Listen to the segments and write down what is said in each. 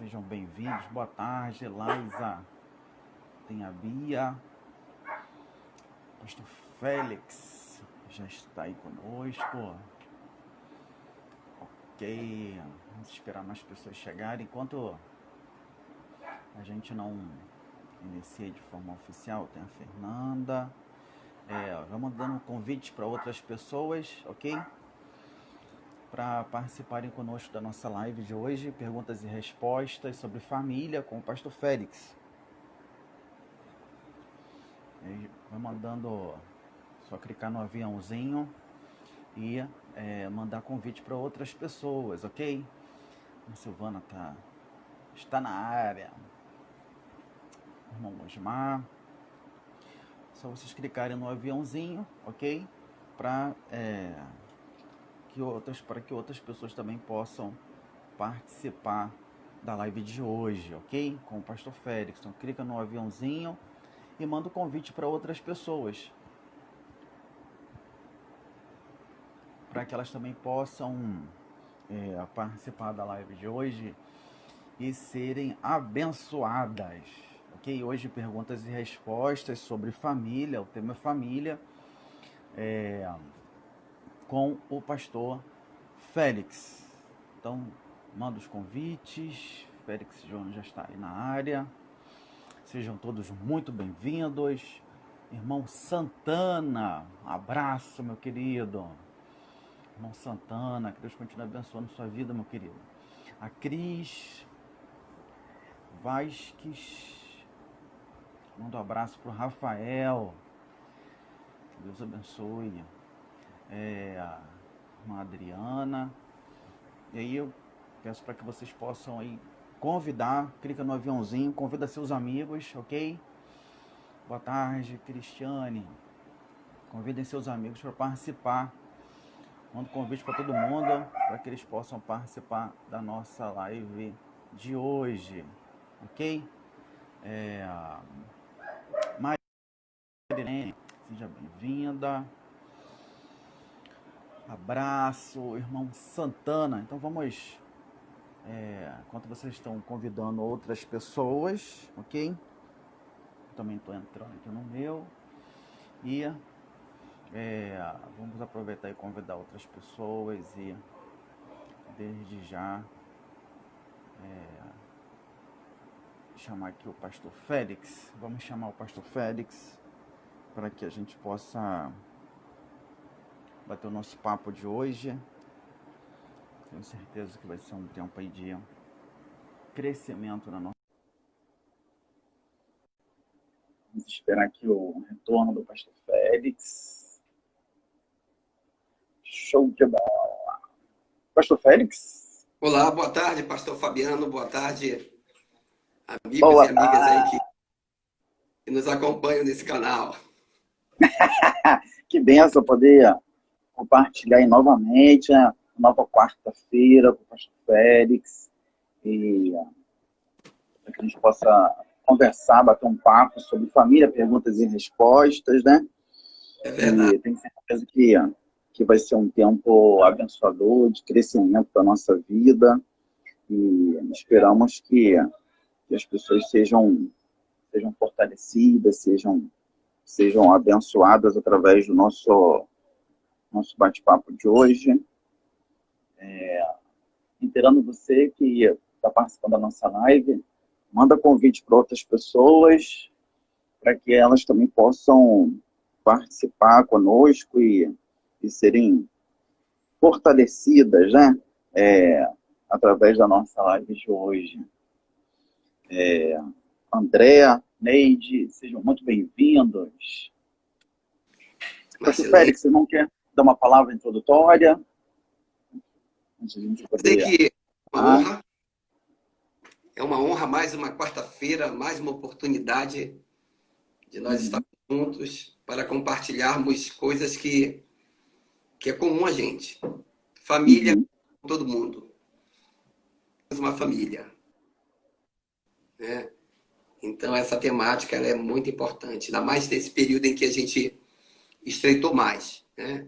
Sejam bem-vindos. Boa tarde, Eliza. Tem a Bia. Pastor Félix já está aí conosco. Ok. Vamos esperar mais pessoas chegarem. Enquanto a gente não inicia de forma oficial, tem a Fernanda. Vamos dando convites para outras pessoas, ok? Para participarem conosco da nossa live de hoje, perguntas e respostas sobre família com o pastor Félix. Vai mandando, só clicar no aviãozinho e mandar convite para outras pessoas, ok? A Silvana está na área. Irmão Osmar. Só vocês clicarem no aviãozinho, ok? Para que outras pessoas também possam participar da live de hoje, ok? Com o pastor Félix. Então clica no aviãozinho e manda o convite para outras pessoas, para que elas também possam participar da live de hoje e serem abençoadas, ok? Hoje perguntas e respostas sobre família, o tema é família, com o pastor Félix. Então, manda os convites. Félix João já está aí na área. Sejam todos muito bem-vindos. Irmão Santana, abraço, meu querido. Irmão Santana, que Deus continue abençoando sua vida, meu querido. A Cris Vasques, manda um abraço para o Rafael. Que Deus abençoe. A irmã Adriana. E aí eu peço para que vocês possam aí convidar, clica no aviãozinho, convida seus amigos, ok? Boa tarde, Cristiane. Convidem seus amigos para participar. Mando convite para todo mundo, para que eles possam participar da nossa live de hoje, ok? Marilene, seja bem-vinda. Abraço, irmão Santana. Então vamos, enquanto vocês estão convidando outras pessoas, ok? Eu também estou entrando aqui no meu. E vamos aproveitar e convidar outras pessoas e desde já chamar aqui o pastor Félix. Vamos chamar o pastor Félix para que a gente possa bater o nosso papo de hoje. Tenho certeza que vai ser um tempo aí de crescimento na nossa. Vamos esperar aqui o retorno do pastor Félix. Show de bola. Pastor Félix? Olá, boa tarde, pastor Fabiano. Boa tarde, amigos e amigas aí que nos acompanham nesse canal. Que benção poder compartilhar aí novamente a nova quarta-feira com o pastor Félix e para que a gente possa conversar, bater um papo sobre família, perguntas e respostas, né? É verdade. E tenho certeza que vai ser um tempo abençoador, de crescimento da nossa vida e esperamos que as pessoas sejam fortalecidas, sejam abençoadas através do nosso bate-papo de hoje. Inteirando você que está participando da nossa live, manda convite para outras pessoas, para que elas também possam participar conosco e serem fortalecidas, né? Através da nossa live de hoje. Andréa, Neide, sejam muito bem-vindos. Pastor Félix, você não quer dar uma palavra introdutória? Antes de a gente poder... que é uma honra, mais uma quarta-feira, mais uma oportunidade de nós estarmos juntos para compartilharmos coisas que é comum a gente. Família, todo mundo. Uma família. Né? Então, essa temática ela é muito importante, ainda mais nesse período em que a gente estreitou mais. Né?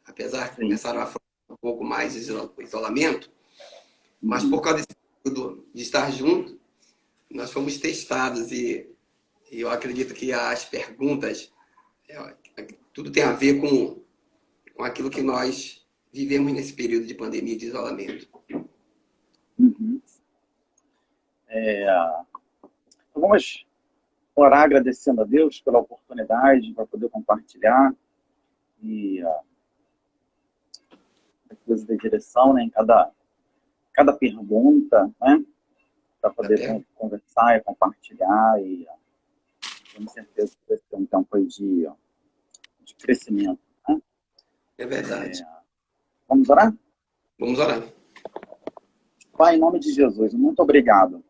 Apesar de começar a falar um pouco mais de isolamento, mas por causa desse período de estar junto, nós fomos testados e eu acredito que as perguntas, tudo tem a ver com aquilo que nós vivemos nesse período de pandemia e de isolamento. Uhum. Então vamos orar agradecendo a Deus pela oportunidade para poder compartilhar e a coisa da direção, né, em cada pergunta, né, para poder conversar e compartilhar e tenho certeza que vai ser um tempo aí de crescimento. Né? É verdade. Vamos orar? Vamos orar. Pai, em nome de Jesus, muito obrigado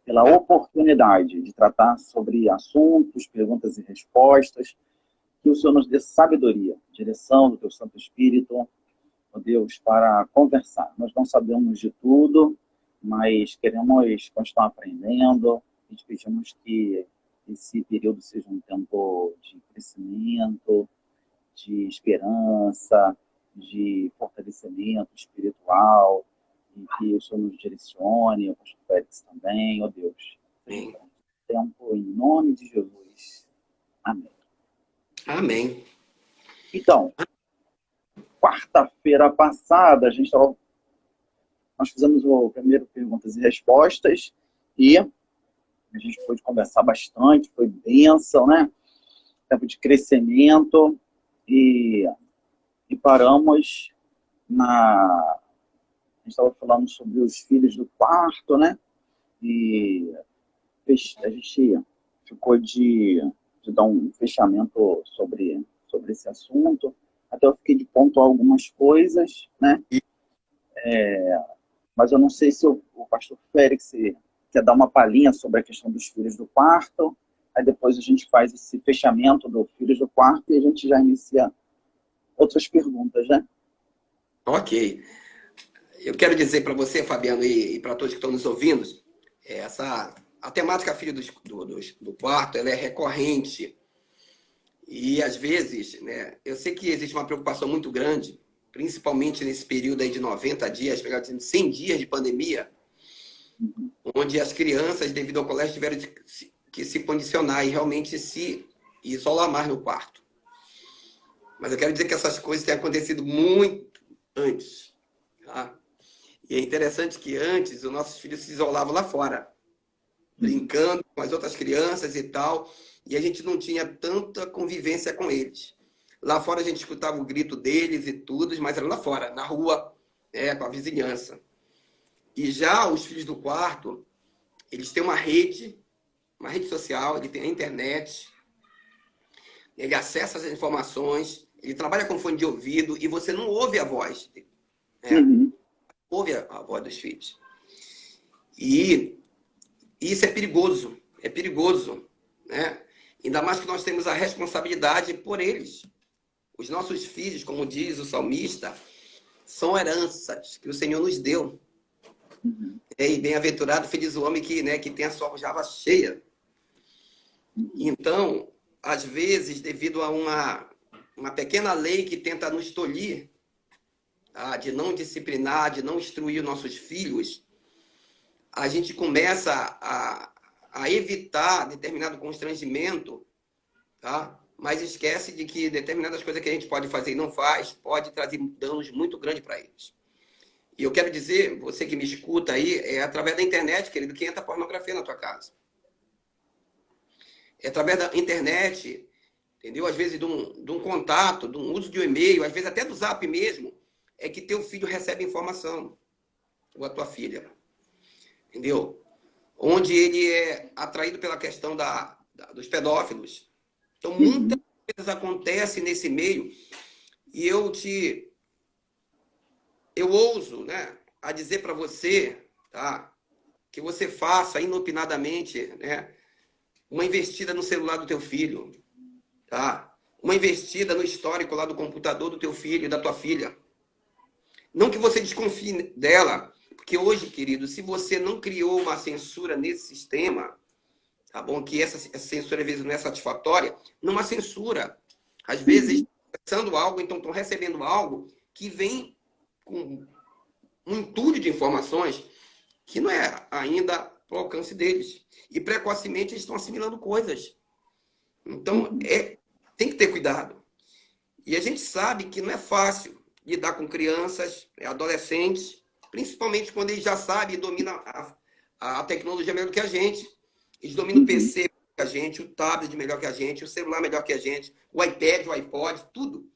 pela oportunidade de tratar sobre assuntos, perguntas e respostas. Que o Senhor nos dê sabedoria, direção do Teu Santo Espírito, ó Deus, para conversar. Nós não sabemos de tudo, mas queremos continuar aprendendo e te pedimos que esse período seja um tempo de crescimento, de esperança, de fortalecimento espiritual, e que o Senhor nos direcione, o pastor Félix também, ó Deus. Amém. Tempo em nome de Jesus. Amém. Amém. Então, quarta-feira passada, nós fizemos o primeiro perguntas e respostas e a gente pôde conversar bastante, foi bênção, né? Tempo de crescimento e paramos a gente estava falando sobre os filhos do quarto, né? E a gente ficou de dar um fechamento sobre esse assunto. Até eu fiquei de pontuar algumas coisas, né? Mas eu não sei se o pastor Félix quer dar uma palhinha sobre a questão dos filhos do quarto. Aí depois a gente faz esse fechamento do filhos do quarto e a gente já inicia outras perguntas, né? Ok. Eu quero dizer para você, Fabiano, e para todos que estão nos ouvindo, a temática filho do quarto, ela é recorrente. E, às vezes, né, eu sei que existe uma preocupação muito grande, principalmente nesse período aí de 90 dias, 100 dias de pandemia, onde as crianças, devido ao colégio, tiveram que se condicionar e realmente se isolar mais no quarto. Mas eu quero dizer que essas coisas têm acontecido muito antes. Tá? E é interessante que antes os nossos filhos se isolavam lá fora, brincando com as outras crianças e tal, e a gente não tinha tanta convivência com eles. Lá fora a gente escutava o grito deles e tudo, mas era lá fora, na rua, com a vizinhança. E já os filhos do quarto, eles têm uma rede social, ele tem a internet, ele acessa as informações, ele trabalha com fone de ouvido e você não ouve a voz. Ouve a voz dos filhos. E isso é perigoso, né? Ainda mais que nós temos a responsabilidade por eles. Os nossos filhos, como diz o salmista, são heranças que o Senhor nos deu. E bem-aventurado, feliz o homem que tem a sua aljava cheia. Então, às vezes, devido a uma pequena lei que tenta nos tolir, tá? De não disciplinar, de não instruir nossos filhos, a gente começa a evitar determinado constrangimento, tá? Mas esquece de que determinadas coisas que a gente pode fazer e não faz, pode trazer danos muito grandes para eles. E eu quero dizer, você que me escuta aí, é através da internet, querido, que entra pornografia na tua casa. É através da internet, entendeu? Às vezes de um contato, de um uso de um e-mail, às vezes até do Zap mesmo, é que teu filho recebe informação, ou a tua filha. Entendeu? Onde ele é atraído pela questão dos pedófilos. Então, muitas coisas acontecem nesse meio e eu ouso, né, a dizer para você, tá, que você faça inopinadamente, né, uma investida no celular do teu filho, tá? Uma investida no histórico lá do computador do teu filho e da tua filha. Não que você desconfie dela, porque hoje, querido, se você não criou uma censura nesse sistema, tá bom? Que essa censura às vezes não é satisfatória, não há censura. Às vezes, acessando algo, então estão recebendo algo que vem com um entulho de informações que não é ainda para o alcance deles. E precocemente eles estão assimilando coisas. Então, tem que ter cuidado. E a gente sabe que não é fácil lidar com crianças, adolescentes, principalmente quando eles já sabem e dominam a tecnologia melhor que a gente. Eles dominam o PC melhor que a gente, o tablet melhor que a gente, o celular melhor que a gente, o iPad, o iPod, tudo.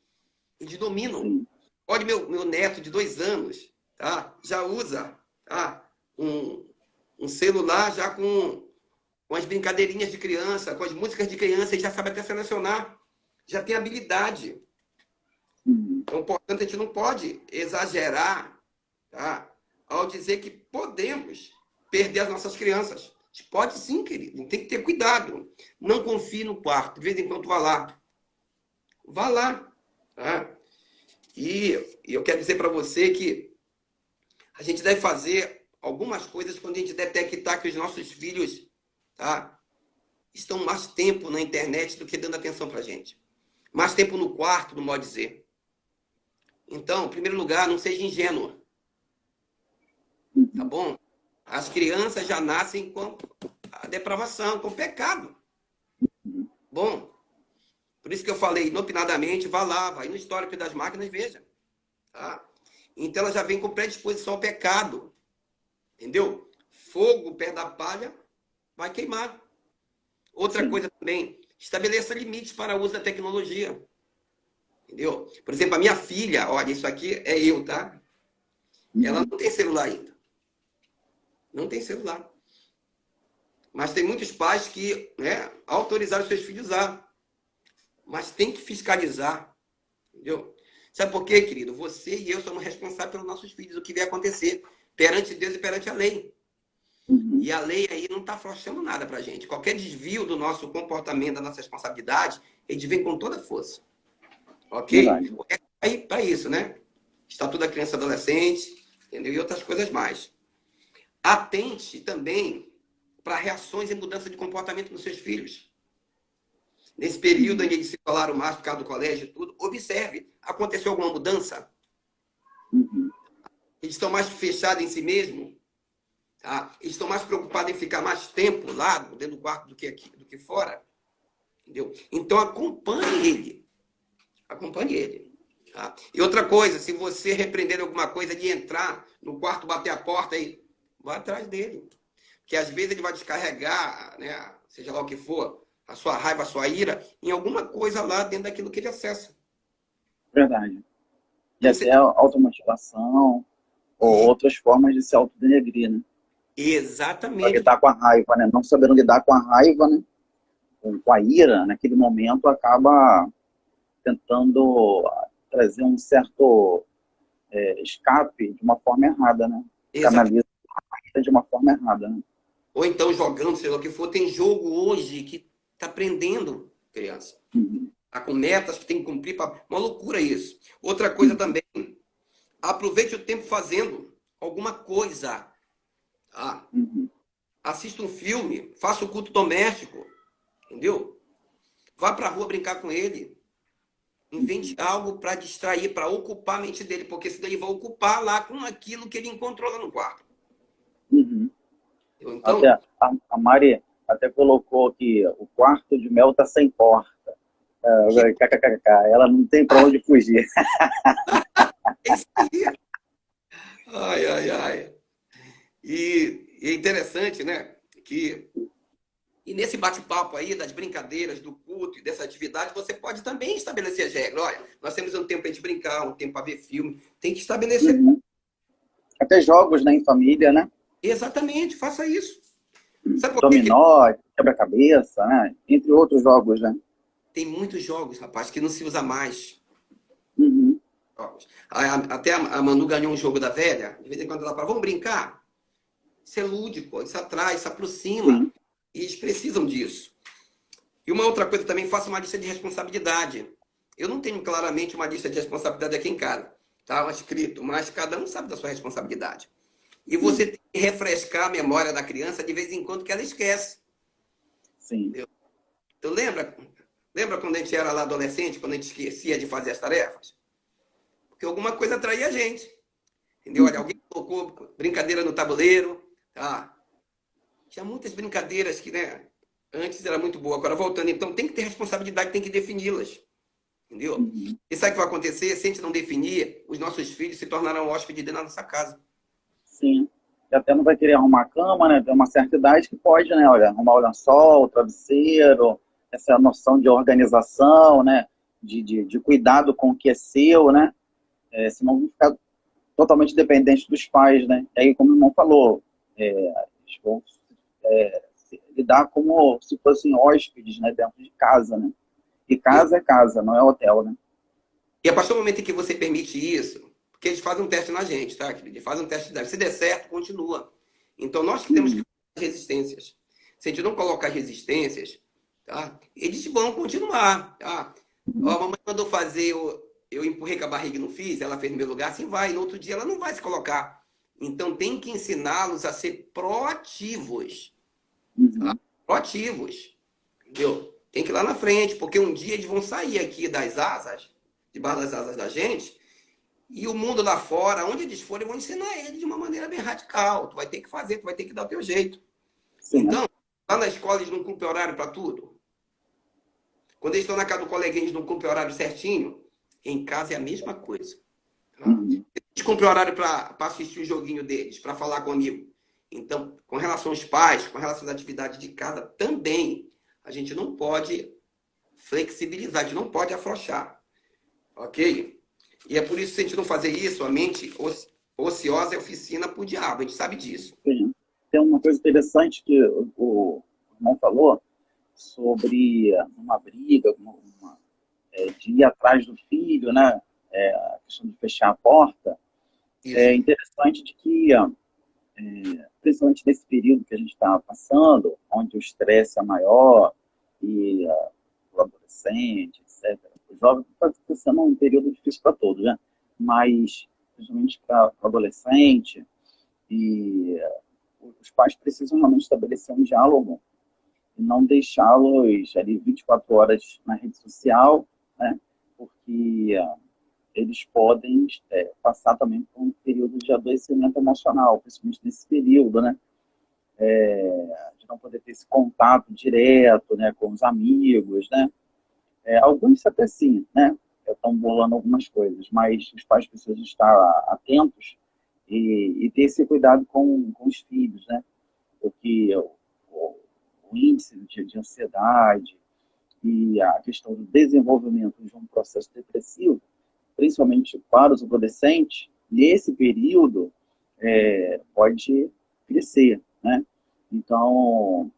Eles dominam. Olha, meu neto de 2 anos, tá? Já usa, tá? Um celular já com as brincadeirinhas de criança, com as músicas de criança, ele já sabe até selecionar, já tem habilidade. Então, portanto, a gente não pode exagerar, tá? Ao dizer que podemos perder as nossas crianças. A gente pode sim, querido, tem que ter cuidado. Não confie no quarto, de vez em quando vá lá. Vá lá. Tá? E eu quero dizer para você que a gente deve fazer algumas coisas quando a gente detectar que os nossos filhos, tá, estão mais tempo na internet do que dando atenção para a gente. Mais tempo no quarto, no modo de dizer. Então, em primeiro lugar, não seja ingênuo. Tá bom? As crianças já nascem com a depravação, com o pecado. Bom, por isso que eu falei, inopinadamente, vá lá, vai no histórico das máquinas e veja. Tá? Então, ela já vem com predisposição ao pecado. Entendeu? Fogo perto da palha vai queimar. Outra coisa também, estabeleça limites para o uso da tecnologia. Entendeu? Por exemplo, a minha filha, olha, isso aqui é eu, tá? Ela não tem celular ainda. Não tem celular. Mas tem muitos pais que, né, autorizaram seus filhos a usar. Mas tem que fiscalizar. Entendeu? Sabe por quê, querido? Você e eu somos responsáveis pelos nossos filhos, o que vai acontecer perante Deus e perante a lei. E a lei aí não está afrouxando nada para a gente. Qualquer desvio do nosso comportamento, da nossa responsabilidade, ele vem com toda a força. Ok? É aí para isso, né? Estatuto da Criança e Adolescente, entendeu? E outras coisas mais. Atente também para reações e mudança de comportamento dos seus filhos. Nesse período em que eles se falaram mais por causa do colégio e tudo, observe. Aconteceu alguma mudança? Eles estão mais fechados em si mesmos? Tá? Eles estão mais preocupados em ficar mais tempo lá, dentro do quarto, do que aqui, do que fora? Entendeu? Então, acompanhe ele. Acompanhe ele. Tá? E outra coisa, se você repreender alguma coisa de entrar no quarto, bater a porta aí, vá atrás dele. Porque às vezes ele vai descarregar, né, seja lá o que for, a sua raiva, a sua ira, em alguma coisa lá dentro daquilo que ele acessa. Verdade. E Então, você... até automotivação ou outras formas de se autodenegrir, né? Para Exatamente. lidar com a raiva, né? Não sabendo lidar com a raiva, né? Com a ira, naquele momento, acaba tentando trazer um certo escape de uma forma errada, né? Exatamente. Canaliza a ira de uma forma errada, né? Ou então jogando, sei lá o que for. Tem jogo hoje que está prendendo criança. Tá com metas que tem que cumprir. Uma loucura isso. Outra coisa também, aproveite o tempo fazendo alguma coisa. Tá? Assista um filme, faça o culto doméstico. Entendeu? Vá para a rua brincar com ele. Invente algo para distrair, para ocupar a mente dele, porque senão ele vai ocupar lá com aquilo que ele encontrou lá no quarto. Então, até, a Mari até colocou que o quarto de Mel está sem porta. Ela não tem para onde fugir. é isso aí. Ai, ai, ai. E é interessante, né? E nesse bate-papo aí, das brincadeiras, do culto e dessa atividade, você pode também estabelecer as regras. Olha, nós temos um tempo para a gente brincar, um tempo para ver filme. Tem que estabelecer. Até jogos, né, em família, né? Exatamente, faça isso. Sabe por Dominó, quebra-cabeça, né? Entre outros jogos, né? Tem muitos jogos, rapaz, que não se usa mais. Até a Manu ganhou um jogo da velha. De vez em quando ela fala, vamos brincar? Isso é lúdico, isso atrai, isso aproxima. E eles precisam disso. E uma outra coisa também, faça uma lista de responsabilidade. Eu não tenho claramente uma lista de responsabilidade aqui em casa, tá? Escrito, mas cada um sabe da sua responsabilidade. E você tem que refrescar a memória da criança de vez em quando que ela esquece. Sim. Entendeu? Então lembra quando a gente era lá adolescente, quando a gente esquecia de fazer as tarefas? Porque alguma coisa atraía a gente. Entendeu? Olha, alguém colocou brincadeira no tabuleiro, tá? Tinha muitas brincadeiras que, né, antes era muito boa, agora voltando. Então tem que ter responsabilidade, tem que defini-las, entendeu? Uhum. E sabe o que vai acontecer? Se a gente não definir, os nossos filhos se tornarão hóspedes dentro da nossa casa. Sim. E até não vai querer arrumar cama, né? Tem uma certa idade que pode, né? Olha, arrumar o lençol, o travesseiro, essa noção de organização, né? De cuidado com o que é seu, né? Senão vão ficar totalmente dependentes dos pais, né? E aí, como o irmão falou, eles vão lidar como se fossem hóspedes, né? Dentro de casa, né? E casa é casa, não é hotel, né? E a partir do momento em que você permite isso, porque eles fazem um teste na gente, tá, querido? Eles fazem um teste de idade. Se der certo, continua. Então, nós que temos que Uhum. fazer resistências. Se a gente não colocar resistências, tá? Eles vão continuar, tá? Ó, a mamãe mandou fazer, eu empurrei com a barriga e não fiz, ela fez no meu lugar, assim vai. No outro dia, ela não vai se colocar. Então, tem que ensiná-los a ser proativos. Tá? Uhum. Proativos. Entendeu? Tem que ir lá na frente, porque um dia eles vão sair aqui das asas, debaixo das asas da gente, e o mundo lá fora, onde eles forem, vão ensinar eles de uma maneira bem radical. Tu vai ter que fazer, tu vai ter que dar o teu jeito. Sim, né? Então, lá na escola eles não cumprem horário para tudo. Quando eles estão na casa do coleguinha, eles não cumprem horário certinho. Em casa é a mesma coisa. Tá? Uhum. Eles cumprem horário para assistir o joguinho deles, para falar com o amigo. Então, com relação aos pais, com relação às atividades de casa, também a gente não pode flexibilizar, a gente não pode afrouxar. Ok? E é por isso que, se a gente não fazer isso, a mente ociosa é oficina para o diabo. A gente sabe disso. Sim. Tem uma coisa interessante que o irmão falou sobre uma briga, de ir atrás do filho, né? A questão de fechar a porta. É Isso. interessante de que, principalmente nesse período que a gente está passando, onde o estresse é maior e o adolescente, etc. O jovem está sendo um período difícil para todos, né? Mas, principalmente para o adolescente, e os pais precisam realmente estabelecer um diálogo e não deixá-los ali 24 horas na rede social, né? Porque eles podem passar também por um período de adoecimento emocional, principalmente nesse período, né? De não poder ter esse contato direto, né, com os amigos, né? Alguns até sim, né? Estão bolando algumas coisas, mas os pais precisam estar atentos e ter esse cuidado com os filhos, né? Porque o índice de ansiedade e a questão do desenvolvimento de um processo depressivo, principalmente para os adolescentes, nesse período, pode crescer, né? Então,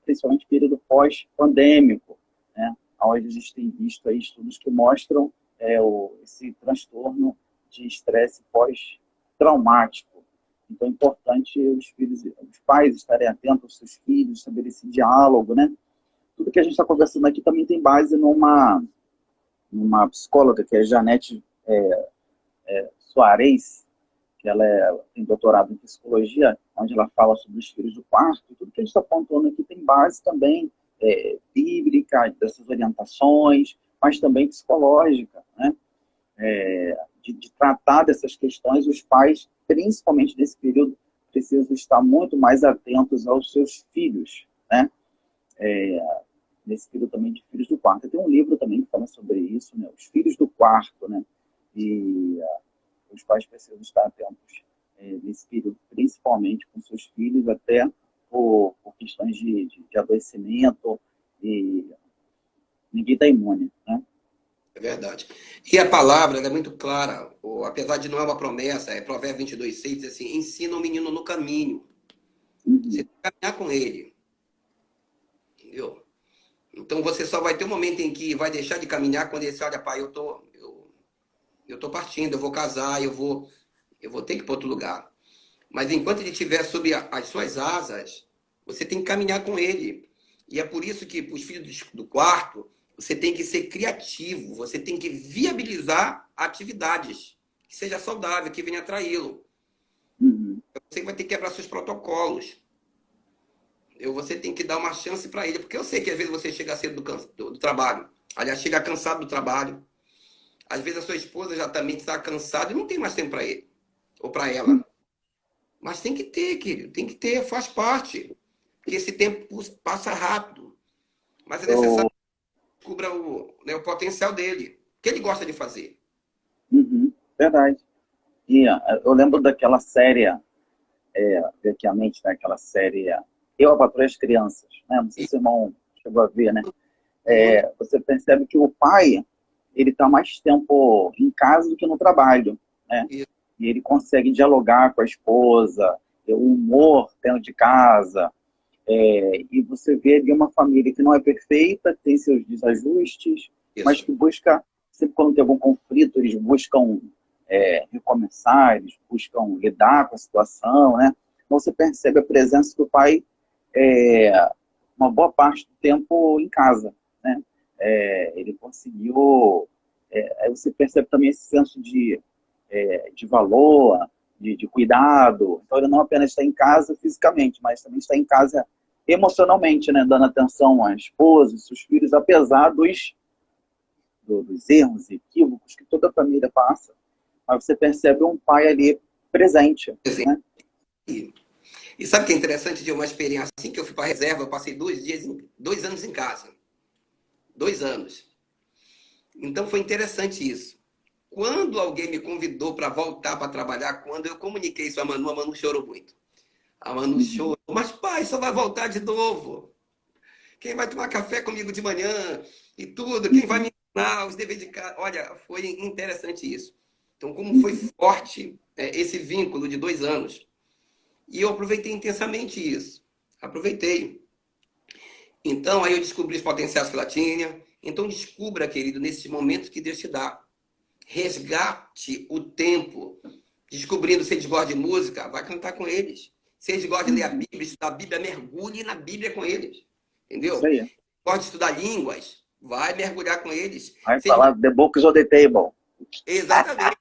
principalmente período pós-pandêmico, né? Onde a gente tem visto aí estudos que mostram esse transtorno de estresse pós-traumático. Então, é importante os pais estarem atentos aos seus filhos, saber esse diálogo, né? Tudo que a gente está conversando aqui também tem base numa psicóloga, que é Janete Soares, que ela tem doutorado em psicologia, onde ela fala sobre os filhos do quarto. Tudo que a gente está apontando aqui tem base também bíblica, dessas orientações, mas também psicológica, né? De tratar dessas questões. Os pais, principalmente nesse período, precisam estar muito mais atentos aos seus filhos, né? Nesse período também de filhos do quarto. Tem um livro também que fala sobre isso, né? Os filhos do quarto, né? E os pais precisam estar atentos nesse período, principalmente com seus filhos, até por questões de adoecimento, e ninguém está imune, né? É verdade. E a palavra ela é muito clara, apesar de não é uma promessa, é Provérbios 22:6, diz assim, ensina o menino no caminho. Você tem que caminhar com ele. Entendeu? Então você só vai ter um momento em que vai deixar de caminhar quando ele diz, olha, pai, eu tô partindo, eu vou casar, eu vou ter que ir para outro lugar. Mas enquanto ele estiver sob as suas asas, você tem que caminhar com ele. E é por isso que, para os filhos do quarto, você tem que ser criativo, você tem que viabilizar atividades que seja saudável, que venha atraí-lo. Uhum. Você vai ter que quebrar seus protocolos. Você tem que dar uma chance para ele, porque eu sei que às vezes você chega cedo do trabalho, aliás, chega cansado do trabalho. Às vezes a sua esposa já também está cansada e não tem mais tempo para ele ou para ela. Mas tem que ter, querido, tem que ter, faz parte. Porque esse tempo passa rápido. Mas é necessário que descubra o potencial dele. O que ele gosta de fazer. Uhum, verdade. E eu lembro daquela série, aqui a mente, né, aquela série Eu, a Patroa e as Crianças, né? Não sei se o irmão chegou a ver, né? Muito. Você percebe que o pai, ele está mais tempo em casa do que no trabalho, né? Isso. E ele consegue dialogar com a esposa, o humor dentro de casa, e você vê ali uma família que não é perfeita, tem seus desajustes, mas Isso. que busca, sempre quando tem algum conflito, eles buscam recomeçar, eles buscam lidar com a situação, né? Então você percebe a presença do pai uma boa parte do tempo em casa, né? Ele conseguiu... aí você percebe também esse senso de valor, de cuidado. Então ele não apenas está em casa fisicamente, mas também está em casa emocionalmente, né? Dando atenção à esposa, seus filhos, apesar dos erros e equívocos que toda família passa. Mas você percebe um pai ali presente, né? E sabe o que é interessante de uma experiência assim que eu fui para a reserva, eu passei 2 anos em casa. 2 anos. Então foi interessante isso. Quando alguém me convidou para voltar para trabalhar, quando eu comuniquei isso a Manu chorou muito. A Manu chorou. Mas pai, só vai voltar de novo. Quem vai tomar café comigo de manhã e tudo? Quem vai me ensinar os deveres de casa? Olha, foi interessante isso. Então, como foi forte esse vínculo de 2 anos. E eu aproveitei intensamente isso. Aproveitei. Então, aí eu descobri os potenciais que ela tinha. Então, descubra, querido, nesses momentos que Deus te dá. Resgate o tempo. Descobrindo se eles gostam de música, vai cantar com eles. Se eles gostam de ler a Bíblia, estudar a Bíblia, mergulhe na Bíblia com eles. Isso Entendeu? aí. Gosta de estudar línguas, vai mergulhar com eles. Vai Se eles... falar The Books on the Table. Exatamente.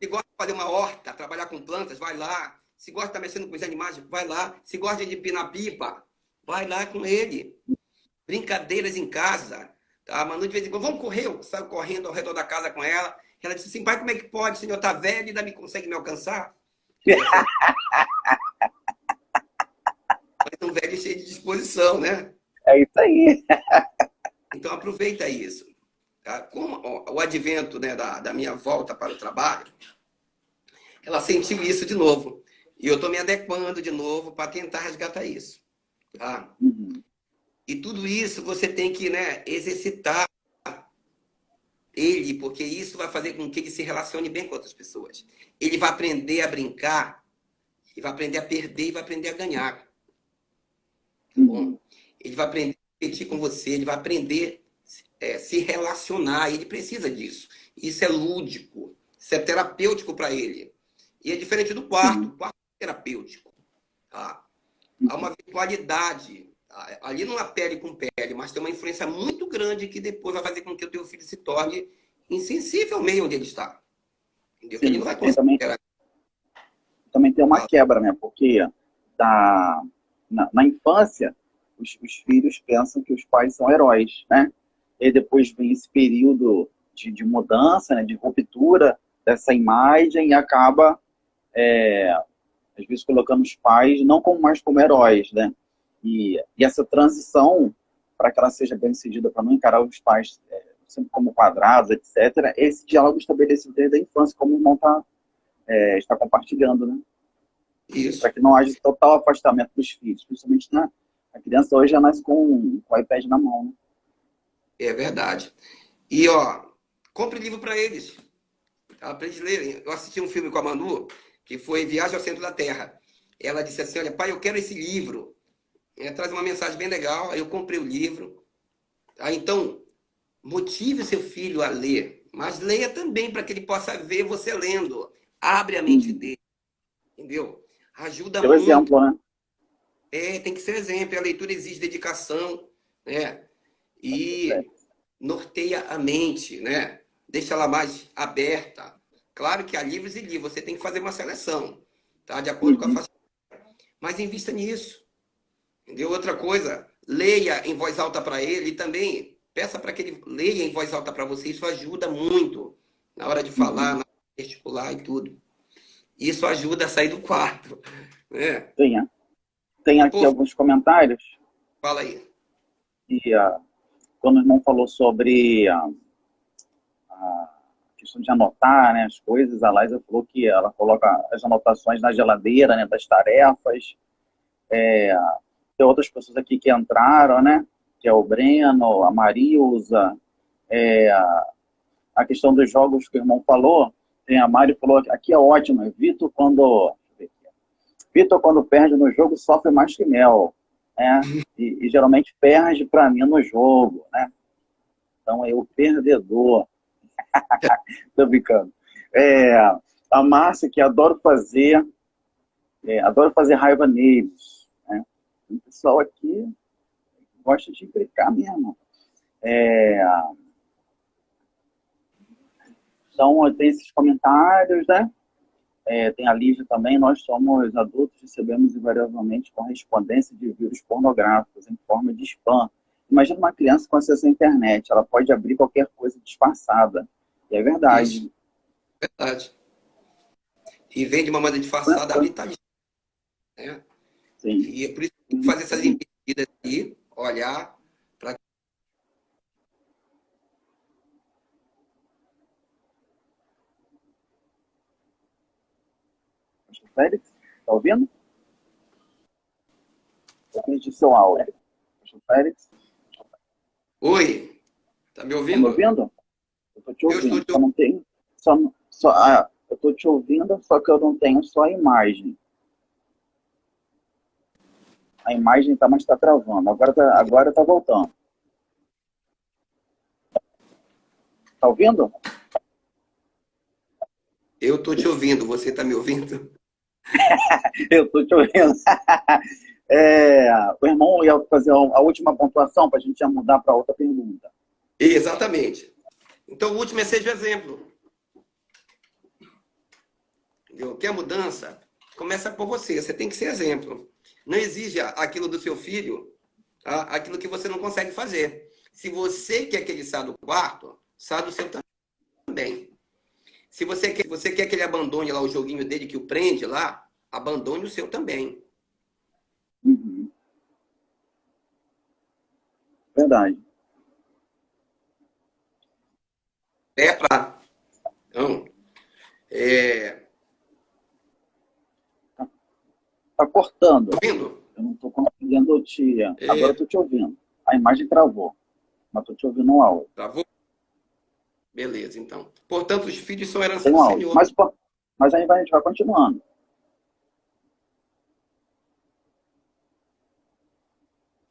Se gosta de fazer uma horta, trabalhar com plantas, vai lá. Se gosta de estar mexendo com os animais, vai lá. Se gosta de empinar pipa, vai lá com ele. Brincadeiras em casa. A Manu, de vez em quando, vamos correr. Eu saio correndo ao redor da casa com ela. Ela disse assim, pai, como é que pode? O senhor está velho e ainda consegue me alcançar? Mas um velho cheio de disposição, né? É isso aí. Então, aproveita isso. Tá? Com o advento, né, da minha volta para o trabalho, ela sentiu isso de novo. E eu estou me adequando de novo para tentar resgatar isso. Tá? E tudo isso você tem que, né, exercitar ele, porque isso vai fazer com que ele se relacione bem com outras pessoas. Ele vai aprender a brincar, ele vai aprender a perder e vai aprender a ganhar. Tá bom? Ele vai aprender a competir com você, ele vai aprender a se relacionar, ele precisa disso. Isso é lúdico, isso é terapêutico para ele. E é diferente do quarto. O quarto é terapêutico. Tá? Há uma virtualidade. Ali não há pele com pele, mas tem uma influência muito grande que depois vai fazer com que o teu filho se torne insensível ao meio onde ele está. Entendeu? Ele não vai conseguir. Também tem uma quebra, né? Porque na infância, os filhos pensam que os pais são heróis, né? E depois vem esse período de mudança, né? De ruptura dessa imagem e acaba, às vezes, colocando os pais não mais como heróis, né? E essa transição, para que ela seja bem sucedida, para não encarar os pais sempre como quadrados, etc., esse diálogo estabelecido desde a infância, como o irmão está compartilhando, né? Para que não haja total afastamento dos filhos, principalmente a criança hoje já nasce com o iPad na mão, né? É verdade. E, compre livro para eles. Para eles lerem. Eu assisti um filme com a Manu, que foi Viagem ao Centro da Terra. Ela disse assim, olha, pai, eu quero esse livro. Traz uma mensagem bem legal. Aí eu comprei o livro. Então, motive seu filho a ler. Mas leia também para que ele possa ver você lendo. Abre a mente dele. Entendeu? Ajuda muito. Exemplo, né? Tem que ser exemplo. A leitura exige dedicação, né? E norteia a mente, né? Deixa ela mais aberta. Claro que há livros e livros. Você tem que fazer uma seleção, tá? De acordo com a facilidade. Mas invista nisso. Entendeu? Outra coisa, leia em voz alta para ele e também peça para que ele leia em voz alta para você. Isso ajuda muito na hora de falar, na hora de gesticular e tudo. Isso ajuda a sair do quarto, né? Tem aqui Pô, alguns comentários. fala aí. E quando o irmão falou sobre a questão de anotar, né, as coisas, a Laísa falou que ela coloca as anotações na geladeira, né, das tarefas. Tem outras pessoas aqui que entraram, né, que é o Breno, a Marilza, a questão dos jogos que o irmão falou. Tem a Mari falou, aqui é ótimo, Vitor, quando perde no jogo, sofre mais que Mel, né? E geralmente perde para mim no jogo, né? Então é o perdedor. Tô brincando. A Márcia, que adoro fazer raiva neles, né? O pessoal aqui gosta de implicar mesmo. Então, tem esses comentários, né? Tem a Lígia também, nós somos adultos, recebemos invariavelmente correspondência de vírus pornográficos em forma de spam. Imagina uma criança com acesso à internet, ela pode abrir qualquer coisa disfarçada. E é Isso, verdade. verdade. E vem de uma maneira disfarçada, habilitadinha, né? Sim. E é por isso que tem que fazer essas medidas aí, olhar para... Pastor Félix, está ouvindo? Eu perdi seu áudio. Pastor Félix, Oi, tá me está me ouvindo? ouvindo? Eu estou te Eu estou ouvindo, te só não tenho... eu estou te ouvindo, só que eu não tenho só a imagem. A imagem está, mas está travando. Agora tá voltando. Está ouvindo? Eu estou te ouvindo, você está me ouvindo? Eu estou te ouvindo. O irmão ia fazer a última pontuação para a gente já mudar para outra pergunta. Exatamente. Então, o último é seja o exemplo. Entendeu? Quer mudança? Começa por você. Você tem que ser exemplo. Não exija aquilo do seu filho, tá? Aquilo que você não consegue fazer. Se você quer que ele saia do quarto, saia do seu também. Se você quer que ele abandone lá o joguinho dele que o prende lá, abandone o seu também. Uhum. Verdade. Então, Tá cortando. ouvindo? Eu não estou conseguindo te... Agora eu estou te ouvindo. A imagem travou, mas estou te ouvindo no áudio. Travou? Beleza, então. Portanto, os filhos são herança Tem do um áudio. Senhor. Mas aí a gente vai continuando.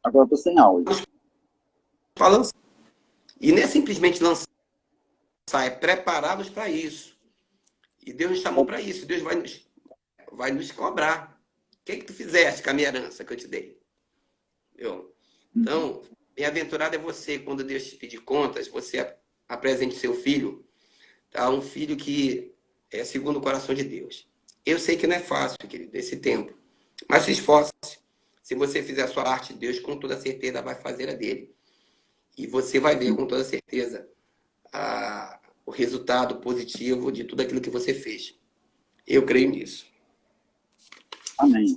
Agora eu estou sem áudio. Falando. E não é simplesmente lançar, é prepará-los para isso. E Deus nos chamou para isso. Deus vai nos cobrar. O que tu fizeste com a minha herança que eu te dei? Então, bem-aventurado é você, quando Deus te pedir contas, você apresente seu filho, tá? Um filho que é segundo o coração de Deus. Eu sei que não é fácil, querido, esse tempo. Mas se esforce. Se você fizer a sua parte, Deus com toda certeza vai fazer a dele. E você vai ver com toda certeza o resultado positivo de tudo aquilo que você fez. Eu creio nisso. Amém.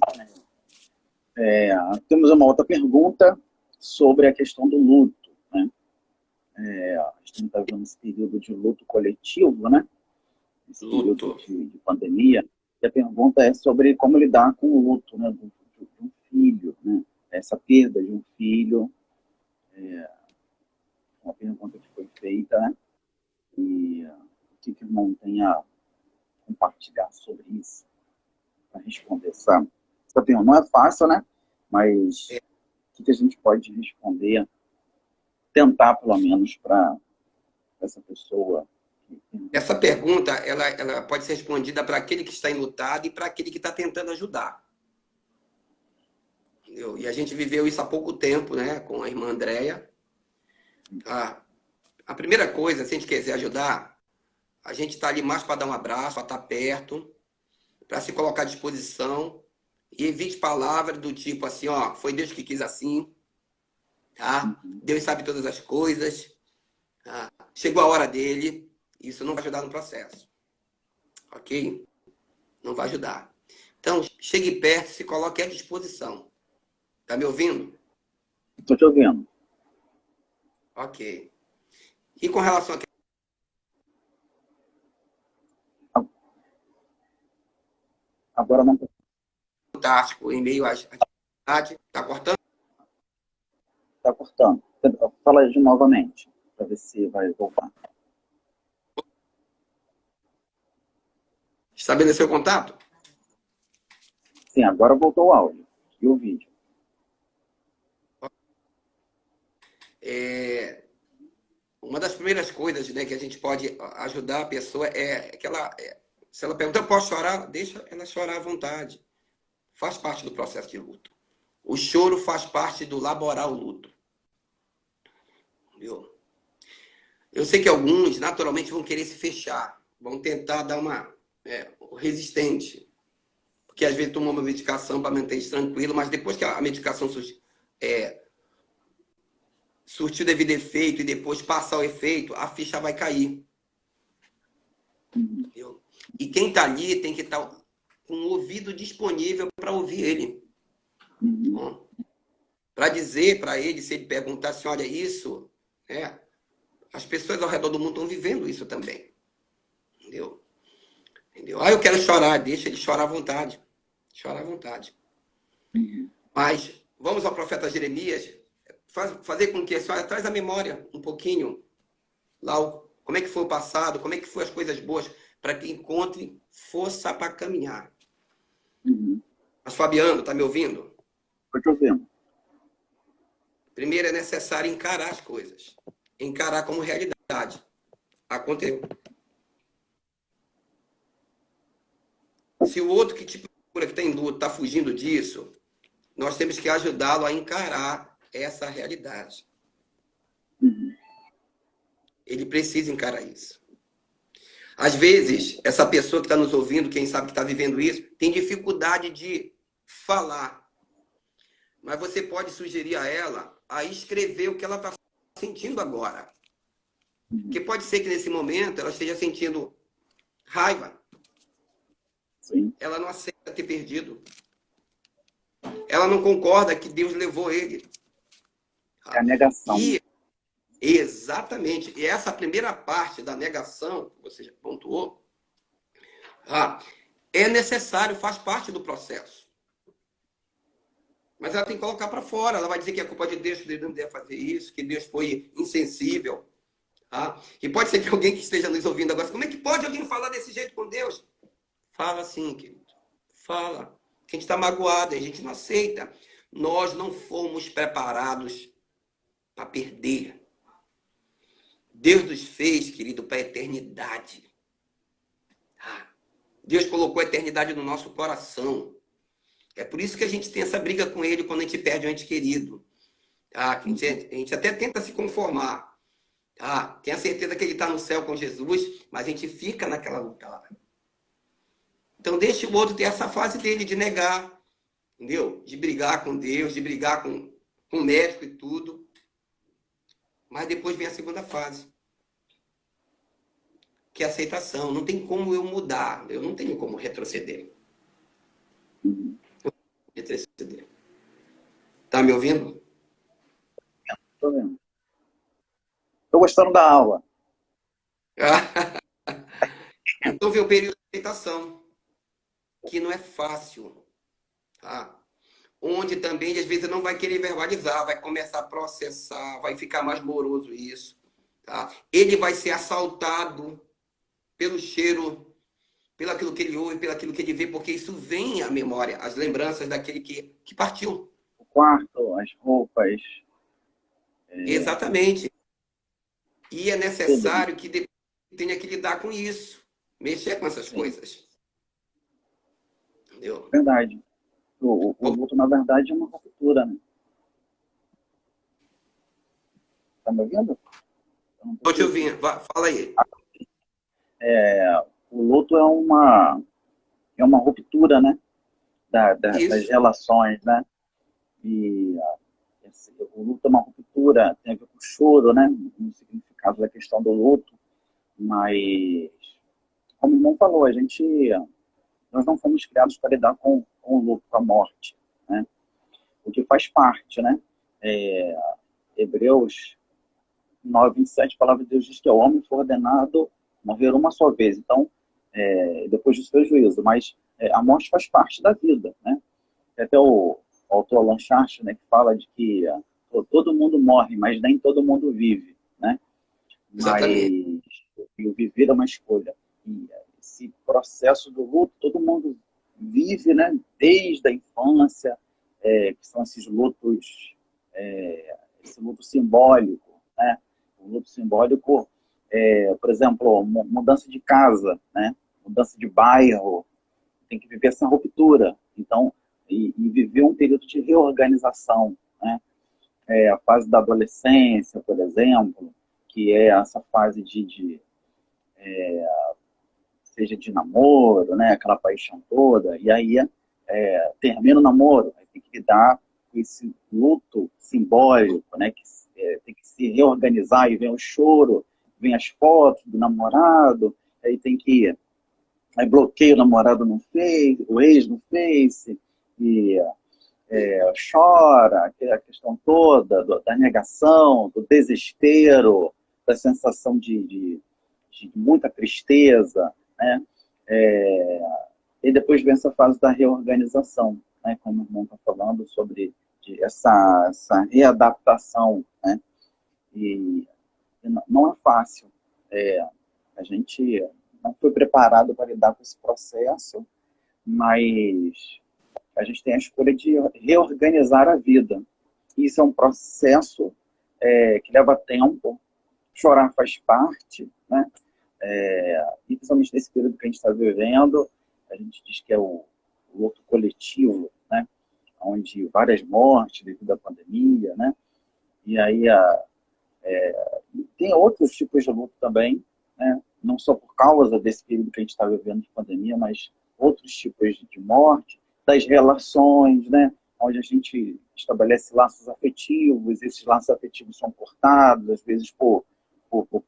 Temos uma outra pergunta sobre a questão do luto, né? A gente está vivendo esse período de luto coletivo, né? Esse período de pandemia. E a pergunta é sobre como lidar com o luto, né, de um filho, né? Essa perda de um filho. Uma pergunta que foi feita, né? E o que o irmão tem a compartilhar sobre isso? Para responder essa pergunta. Não é fácil, né? Mas o que a gente pode responder, tentar pelo menos para essa pessoa? Essa pergunta ela pode ser respondida para aquele que está enlutado e para aquele que está tentando ajudar. Entendeu? E a gente viveu isso há pouco tempo, né, com a irmã Andréia. A primeira coisa, se a gente quiser ajudar, a gente está ali mais para dar um abraço, para estar perto, para se colocar à disposição e evite palavras do tipo assim, ó, foi Deus que quis assim, tá? Deus sabe todas as coisas, tá? Chegou a hora dele, isso não vai ajudar no processo, ok? Não vai ajudar. Então, chegue perto, se coloque à disposição. Tá me ouvindo? Estou te ouvindo. Ok. E com relação a Agora não tático em meio à atividade, está cortando? está cortando. Fala de novamente, para ver se vai voltar. Estabeleceu contato? Sim, agora voltou o áudio e o vídeo. Uma das primeiras coisas, né, que a gente pode ajudar a pessoa é que ela, se ela pergunta, eu posso chorar? Deixa ela chorar à vontade. Faz parte do processo de luto. O choro faz parte do laborar o luto. Viu? Eu sei que alguns, naturalmente, vão querer se fechar, vão tentar dar uma resistente, porque às vezes tomam uma medicação para manter isso tranquilo, mas depois que a medicação surtir o devido efeito e depois passar o efeito, a ficha vai cair. Entendeu? E quem está ali tem que estar com o ouvido disponível para ouvir ele. Para dizer para ele, se ele perguntar assim, olha, isso, as pessoas ao redor do mundo estão vivendo isso também. Entendeu? Entendeu? Ah, eu quero chorar, deixa ele chorar à vontade. Chora à vontade. Mas vamos ao profeta Jeremias, fazer com que a senhora traz a memória um pouquinho, lá, como é que foi o passado, como é que foram as coisas boas, para que encontre força para caminhar. Mas, Fabiano, está me ouvindo? Estou te ouvindo. Primeiro é necessário encarar as coisas. Encarar como realidade. Aconteceu. Se o outro que te procura, que tem luta, está fugindo disso, nós temos que ajudá-lo a encarar essa realidade. Ele precisa encarar isso. Às vezes, essa pessoa que está nos ouvindo, quem sabe que está vivendo isso, tem dificuldade de falar. Mas você pode sugerir a ela a escrever o que ela está sentindo agora. Porque pode ser que nesse momento ela esteja sentindo raiva. Sim. Ela não aceita ter perdido. Ela não concorda que Deus levou ele. É a negação. E, exatamente. E essa primeira parte da negação, que você já pontuou, é necessário, faz parte do processo. Mas ela tem que colocar para fora. Ela vai dizer que é culpa de Deus, que Deus não deve fazer isso, que Deus foi insensível. E pode ser que alguém que esteja nos ouvindo agora, como é que pode alguém falar desse jeito com Deus? Fala sim, querido. Fala. Que a gente está magoado, a gente não aceita. Nós não fomos preparados para perder. Deus nos fez, querido, para a eternidade. Deus colocou a eternidade no nosso coração. É por isso que a gente tem essa briga com Ele quando a gente perde um ente querido. A gente até tenta se conformar. Tem a certeza que Ele está no céu com Jesus, mas a gente fica naquela luta lá. Então, deixe o outro ter essa fase dele de negar, entendeu? De brigar com Deus, de brigar com o médico e tudo. Mas depois vem a segunda fase, que é a aceitação. Não tem como eu mudar, eu não tenho como retroceder. Retroceder. Tá me ouvindo? Estou vendo. Estou gostando da aula. Então vem o período de aceitação, que não é fácil. Onde também, às vezes, não vai querer verbalizar, vai começar a processar, vai ficar mais moroso isso. Ele vai ser assaltado pelo cheiro, pelo aquilo que ele ouve, pelo aquilo que ele vê, porque isso vem à memória, as lembranças daquele que partiu. O quarto, as roupas. Exatamente. E é necessário que depois tenha que lidar com isso, mexer com essas coisas. Entendeu? Verdade. O luto, na verdade, é uma ruptura, né? Tá me ouvindo? Estou te ouvindo. Fala aí. O luto é uma ruptura, né? Das relações, né? E o luto é uma ruptura, tem a ver com o choro, né? No significado da questão do luto. Mas, como o irmão falou, a gente nós não fomos criados para lidar com o luto, com a morte, né? O que faz parte, né? Hebreus 9:27, a palavra de Deus diz que o homem foi ordenado morrer uma só vez, então, depois do seu juízo, mas a morte faz parte da vida, né? Até o autor Alan Charles, né, que fala de que todo mundo morre, mas nem todo mundo vive, né? Exatamente. Mas o viver é uma escolha. E esse processo do luto, todo mundo vive, né? Desde a infância, que são esses lutos, esse luto simbólico, né? O luto simbólico, por exemplo, mudança de casa, né? Mudança de bairro, tem que viver essa ruptura. Então, e viver um período de reorganização, né? A fase da adolescência, por exemplo, que é essa fase seja de namoro, né? Aquela paixão toda, e aí termina o namoro, aí tem que lidar com esse luto simbólico, né? Que tem que se reorganizar, e vem o choro, vem as fotos do namorado, aí tem que aí bloqueia o namorado no Face, o ex no Face, e chora, a questão toda da negação, do desespero, da sensação de muita tristeza, né? E depois vem essa fase da reorganização, né? Como o irmão está falando sobre essa readaptação, né? E não é fácil. A gente não foi preparado para lidar com esse processo, mas a gente tem a escolha de reorganizar a vida. Isso é um processo que leva tempo, chorar faz parte, né? E principalmente nesse período que a gente está vivendo, a gente diz que é o luto coletivo, né? Onde várias mortes devido à pandemia, né? E aí tem outros tipos de luto também, né? Não só por causa desse período que a gente está vivendo de pandemia, mas outros tipos de morte, das relações, né? Onde a gente estabelece laços afetivos, esses laços afetivos são cortados, às vezes por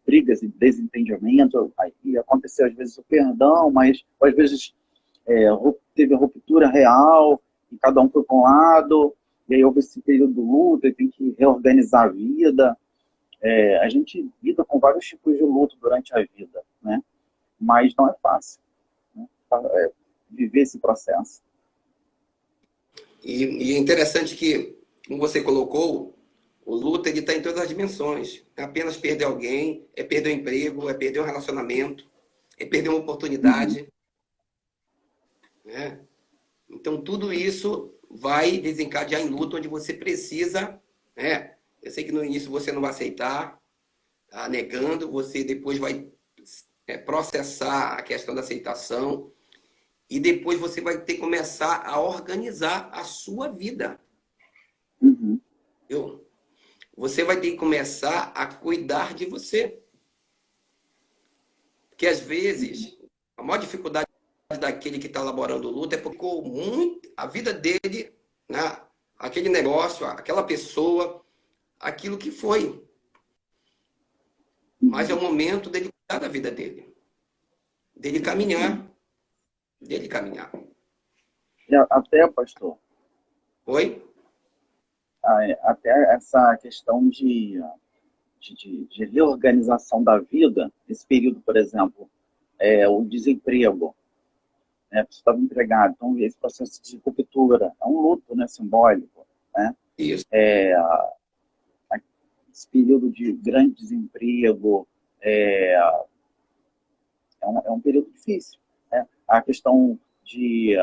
brigas e desentendimento, e aconteceu às vezes o perdão, mas às vezes teve a ruptura real, e cada um foi para um lado, e aí houve esse período do luto, e tem que reorganizar a vida. A gente lida com vários tipos de luto durante a vida, né? Mas não é fácil, né? Viver esse processo. E é interessante que, como você colocou, o luto está em todas as dimensões. É apenas perder alguém, é perder o emprego, é perder um relacionamento, é perder uma oportunidade. Né? Então, tudo isso vai desencadear em luto, onde você precisa... Né? Eu sei que no início você não vai aceitar, tá negando, você depois vai processar a questão da aceitação, e depois você vai ter que começar a organizar a sua vida. Uhum. Viu? Você vai ter que começar a cuidar de você. Porque, às vezes, a maior dificuldade daquele que está elaborando o luto é porque a vida dele, né, aquele negócio, aquela pessoa, aquilo que foi. Mas é o momento dele cuidar da vida dele. Dele caminhar. Dele caminhar. E até, pastor, Oi? até essa questão de reorganização da vida, esse período, por exemplo, o desemprego, né? Você estava empregado, então esse processo de ruptura é um luto, né, simbólico, né? Isso. Esse período de grande desemprego é um período difícil, né? A questão de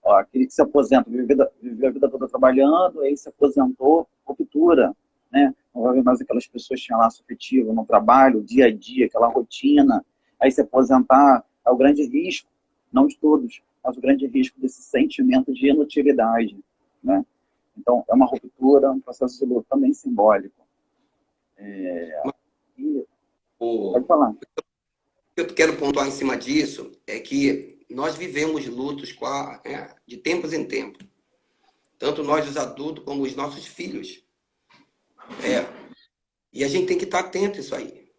aquele que se aposenta, viveu a vida toda trabalhando, aí se aposentou, ruptura, né? Não vai ver mais aquelas pessoas que tinham laço afetivo no trabalho, dia a dia, aquela rotina, aí se aposentar é o grande risco, não de todos, mas o grande risco desse sentimento de inutilidade, né? Então, é uma ruptura, um processo de luto também simbólico. Pode falar. O que eu quero pontuar em cima disso é que nós vivemos lutos de tempos em tempos. Tanto nós, os adultos, como os nossos filhos. E a gente tem que estar atento a isso aí.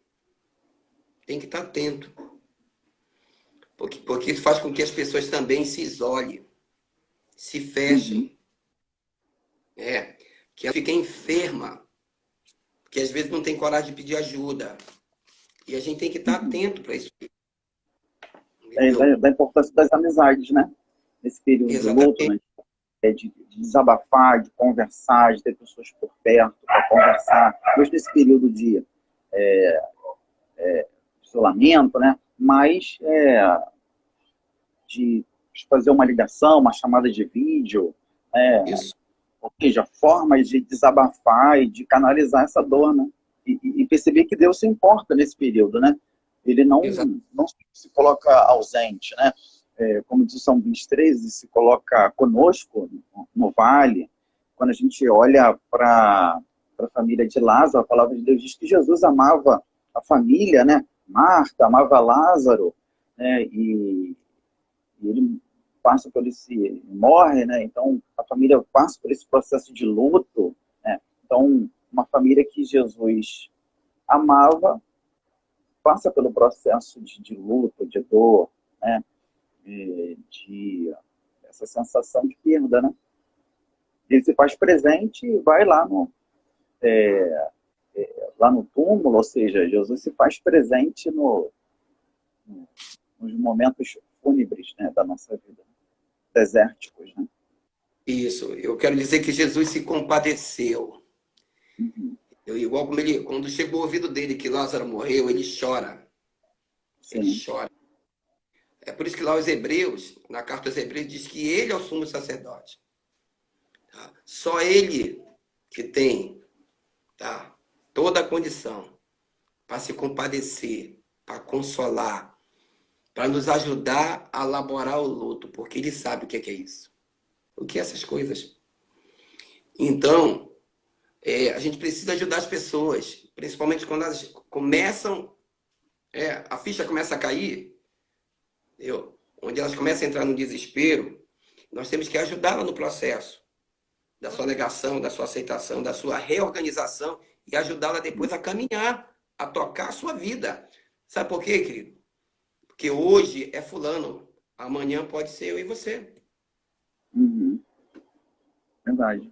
Tem que estar atento. Porque isso faz com que as pessoas também se isolem, se fechem. Que ela fique enferma, que às vezes não tem coragem de pedir ajuda. E a gente tem que estar atento para isso. Da importância das amizades, né? Nesse período do luto, Exatamente. né? De desabafar, de conversar, de ter pessoas por perto para conversar. Mesmo nesse período de isolamento, né? Mas de fazer uma ligação, uma chamada de vídeo, Isso. ou seja, formas de desabafar e de canalizar essa dor, né? E perceber que Deus se importa nesse período, né? Ele não se coloca ausente, né? Como diz o São 23, se coloca conosco no vale. Quando a gente olha para a família de Lázaro, a palavra de Deus diz que Jesus amava a família, né? Marta amava Lázaro, né? E ele passa por esse, morre, né? Então a família passa por esse processo de luto, né? Então uma família que Jesus amava passa pelo processo de luto, de dor, né? De essa sensação de perda, né? Ele se faz presente e vai lá no túmulo, ou seja, Jesus se faz presente nos momentos fúnebres, né, da nossa vida, desérticos, né? Isso. Eu quero dizer que Jesus se compadeceu. Igual como quando chegou o ouvido dele que Lázaro morreu, ele chora. Ele Sim. chora. É por isso que lá os Hebreus, na carta aos Hebreus, diz que ele é o sumo sacerdote. Tá? Só ele que tem, tá, toda a condição para se compadecer, para consolar, para nos ajudar a elaborar o luto, porque ele sabe o que é isso. O que é essas coisas? Então, a gente precisa ajudar as pessoas, principalmente quando elas começam, a ficha começa a cair, onde elas começam a entrar no desespero, nós temos que ajudá-la no processo da sua negação, da sua aceitação, da sua reorganização e ajudá-la depois a caminhar, a tocar a sua vida. Sabe por quê, querido? Porque hoje é fulano, amanhã pode ser eu e você. Verdade.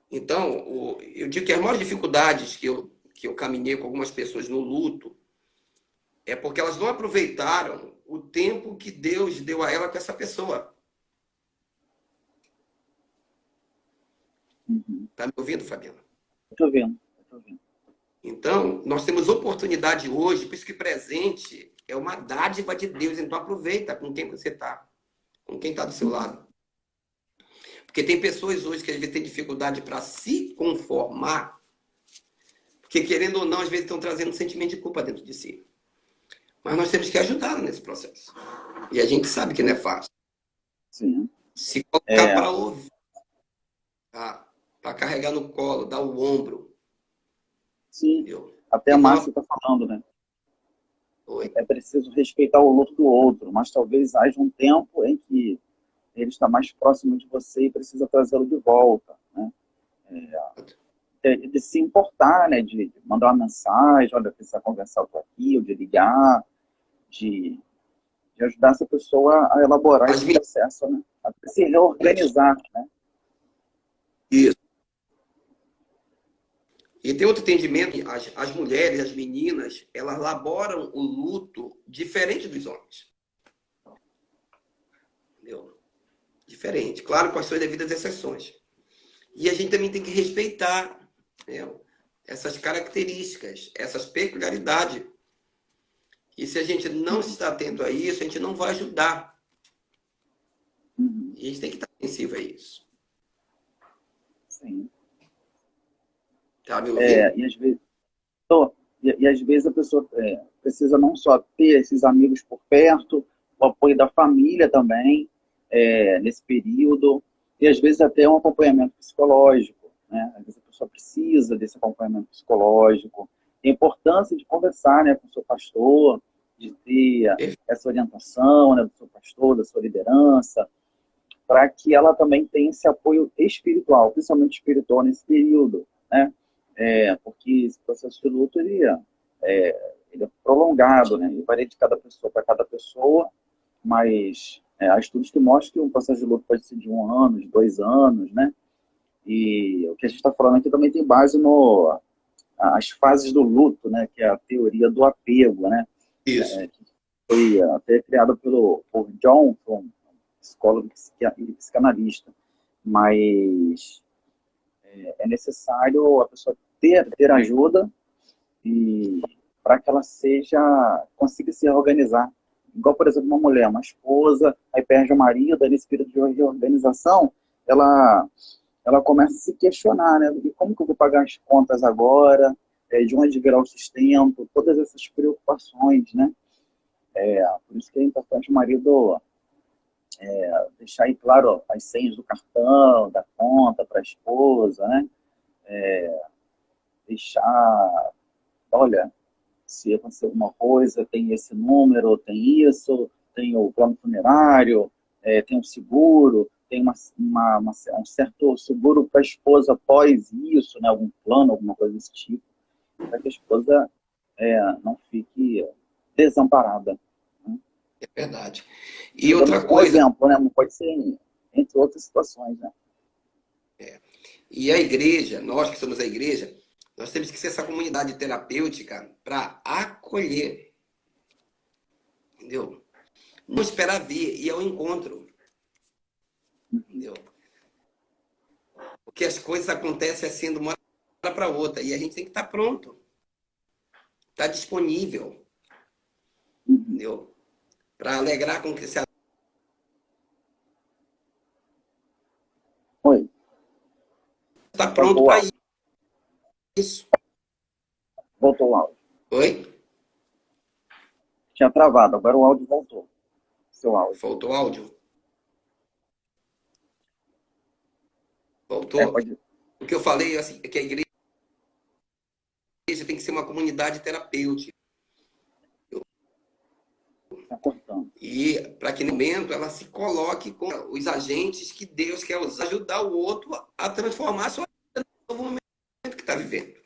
Então, eu digo que as maiores dificuldades que eu caminhei com algumas pessoas no luto é porque elas não aproveitaram o tempo que Deus deu a ela com essa pessoa. Tá me ouvindo, Fabiana? Estou vendo. Então, nós temos oportunidade hoje, por isso que presente é uma dádiva de Deus. Então, aproveita com quem você está, com quem está do seu lado. Porque tem pessoas hoje que às vezes têm dificuldade para se conformar, porque querendo ou não, às vezes estão trazendo um sentimento de culpa dentro de si. Mas nós temos que ajudá-la nesse processo. E a gente sabe que não é fácil. Sim. Se colocar para ouvir, tá? Para carregar no colo, dar o ombro. Sim. Entendeu? Até a Márcia está falando, né? Oi? É preciso respeitar o luto do outro, mas talvez haja um tempo em que ele está mais próximo de você e precisa trazê-lo de volta, né? De se importar, né? De mandar uma mensagem, olha, precisa conversar, eu tô aqui, ou de ligar, de ajudar essa pessoa a elaborar esse processo, né? A se reorganizar, né? Isso. E tem outro entendimento, as mulheres, as meninas, elas elaboram o luto diferente dos homens. Entendeu? Diferente. Claro, com as suas devidas exceções. E a gente também tem que respeitar, né, essas características, essas peculiaridades. E se a gente não está atento a isso, a gente não vai ajudar. E a gente tem que estar sensível a isso. Sim. Tá me ouvindo? E às vezes a pessoa precisa não só ter esses amigos por perto, o apoio da família também, nesse período, e às vezes até um acompanhamento psicológico, né? Às vezes a pessoa precisa desse acompanhamento psicológico, a importância de conversar, né, com o seu pastor, de ter essa orientação, né, do seu pastor, da sua liderança, para que ela também tenha esse apoio espiritual, principalmente espiritual nesse período, né? Porque esse processo de luto ele é prolongado, né? Ele varia de cada pessoa para cada pessoa, mas há estudos que mostram que o processo de luto pode ser de 1 ano, de 2 anos, né? E o que a gente está falando aqui também tem base no as fases do luto, né? Que é a teoria do apego, né? Isso. Que foi até criada por Johnson, psicólogo e psicanalista. Mas é necessário a pessoa ter ajuda e para que ela consiga se organizar. Igual, por exemplo, uma mulher, uma esposa, aí perde o marido, aí nesse período de reorganização, ela começa a se questionar, né? E como que eu vou pagar as contas agora? De onde virá o sustento? Todas essas preocupações, né? Por isso que é importante o marido deixar aí, claro, as senhas do cartão, da conta para a esposa, né? Deixar, olha, se acontecer alguma coisa, tem esse número, tem isso, tem o plano funerário, tem um seguro, tem um certo seguro para a esposa após isso, né, algum plano, alguma coisa desse tipo, para que a esposa não fique desamparada. Né? É verdade. E Estou dando outra um coisa, exemplo, né? Não pode ser entre outras situações, né? e a igreja, nós que somos a igreja, nós temos que ser essa comunidade terapêutica para acolher, entendeu? Não esperar vir, ir ao encontro, entendeu? Porque as coisas acontecem assim de uma hora para outra e a gente tem que estar pronto, estar disponível, entendeu? Para alegrar com que se Oi, está pronto voltou o para áudio. isso. Voltou o áudio. Oi? Tinha travado, agora o áudio voltou. Seu áudio. Faltou áudio? Voltou? Pode... O que eu falei assim, é que a igreja tem que ser uma comunidade terapêutica. Tá cortando. E para que no momento ela se coloque com os agentes que Deus quer usar, ajudar o outro a transformar a sua vida no novo momento que está vivendo.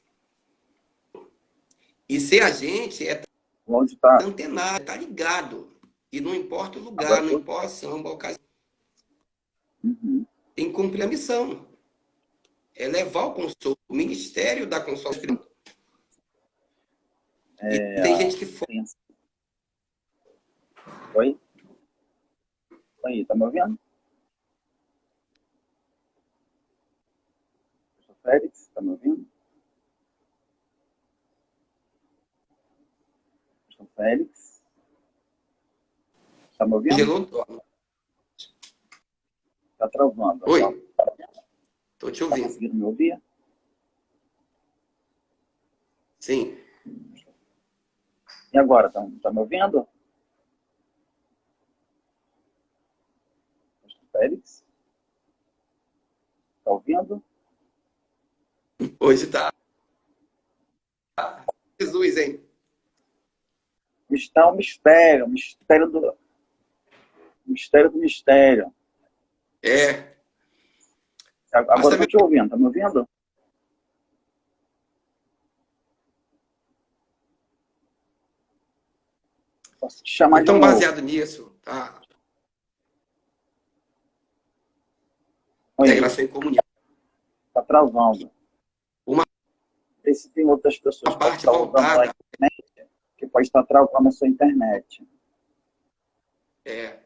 E ser agente é O áudio está... antenado, tá ligado. E não importa o lugar, Agora não foi... importa a samba, a ocasião. Uhum. Tem que cumprir a missão. É levar o consolo, o ministério da consolo espiritual. E tem gente que Tem... Oi? Oi, tá me ouvindo? Félix, tá me ouvindo? Félix, tá me ouvindo? gelou. Tá travando. Oi, tô te Tá ouvindo. conseguindo me ouvir? Sim. E agora, tá me ouvindo? Félix? Tá ouvindo? Hoje tá Jesus, hein? Está um mistério, mistério do mistério. É. Agora eu tô te ouvindo, tá me ouvindo? Posso te chamar de Então, novo. baseado nisso, tá? Oi, Integração em comunhão. tá travando. Uma Vê se tem outras pessoas que podem parte estar usando a voltada. internet, que pode estar travando a sua internet. É.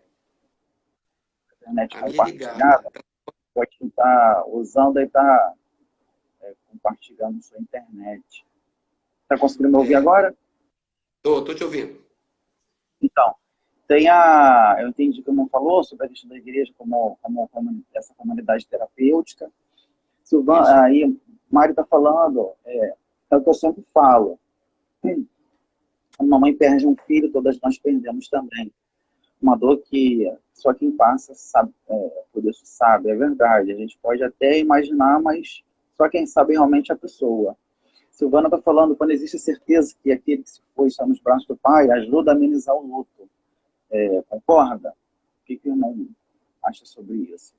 Internet A minha compartilhada, ligada. pode estar usando e estar compartilhando sua internet. Está conseguindo me ouvir agora? Tô te ouvindo. Então, eu entendi como falou sobre a questão da igreja como essa comunidade terapêutica. Silvana, aí, Mário está falando, é o que eu sempre falo. A mamãe perde um filho, todas nós perdemos também. Uma dor que só quem passa sabe, por isso sabe, é verdade. A gente pode até imaginar, mas só quem sabe realmente é a pessoa. Silvana está falando, quando existe certeza que aquele que se foi está nos braços do pai, ajuda a amenizar o luto. Concorda? O que o irmão acha sobre isso?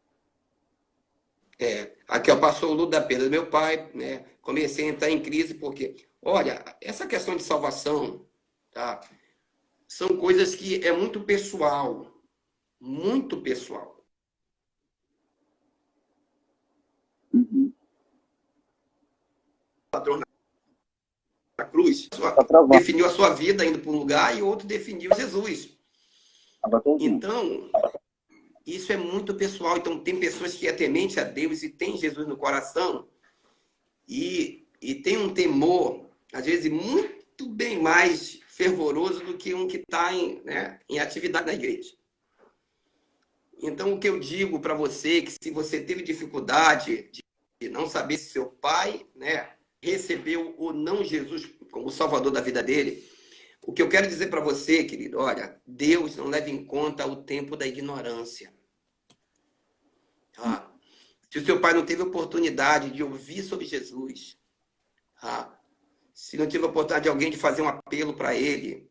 Aqui, ó, passou o luto da perda do meu pai, né? Comecei a entrar em crise porque, olha, essa questão de salvação, tá? São coisas que é muito pessoal. muito pessoal. Uhum. Ladrão na cruz, Tá travando. definiu a sua vida indo para um lugar e outro definiu Jesus. Agora tô ouvindo. Então, isso é muito pessoal. Então, tem pessoas que é temente a Deus e tem Jesus no coração e tem um temor, às vezes, muito bem mais fervoroso do que um que está em atividade na igreja. Então, o que eu digo para você é que se você teve dificuldade de não saber se seu pai, recebeu ou não Jesus como Salvador da vida dele, o que eu quero dizer para você, querido, olha, Deus não leva em conta o tempo da ignorância. Se o seu pai não teve oportunidade de ouvir sobre Jesus, se não teve a oportunidade de alguém de fazer um apelo para ele,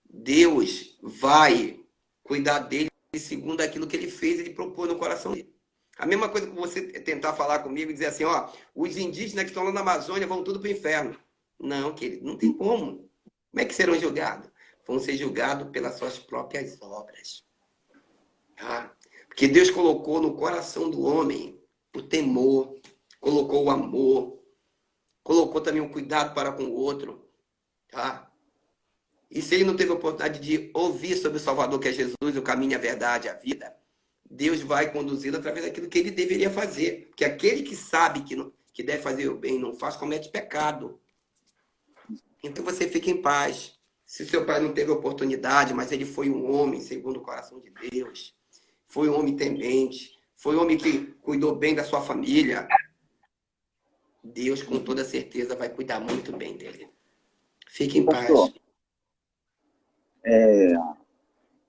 Deus vai cuidar dele segundo aquilo que ele fez, ele propôs no coração dele. A mesma coisa que você tentar falar comigo e dizer assim, os indígenas que estão lá na Amazônia vão tudo para o inferno. Não, querido, não tem como. Como é que serão julgados? Vão ser julgados pelas suas próprias obras. Porque Deus colocou no coração do homem o temor, colocou o amor, colocou também o cuidado para com o outro. E se ele não teve a oportunidade de ouvir sobre o Salvador, que é Jesus, o caminho, a verdade, a vida, Deus vai conduzi-lo através daquilo que ele deveria fazer. Porque aquele que sabe que deve fazer o bem e não faz, comete pecado. Então você fica em paz. Se seu pai não teve oportunidade, mas ele foi um homem segundo o coração de Deus, foi um homem temente, foi um homem que cuidou bem da sua família, Deus com toda certeza vai cuidar muito bem dele. Fique em Pastor, paz.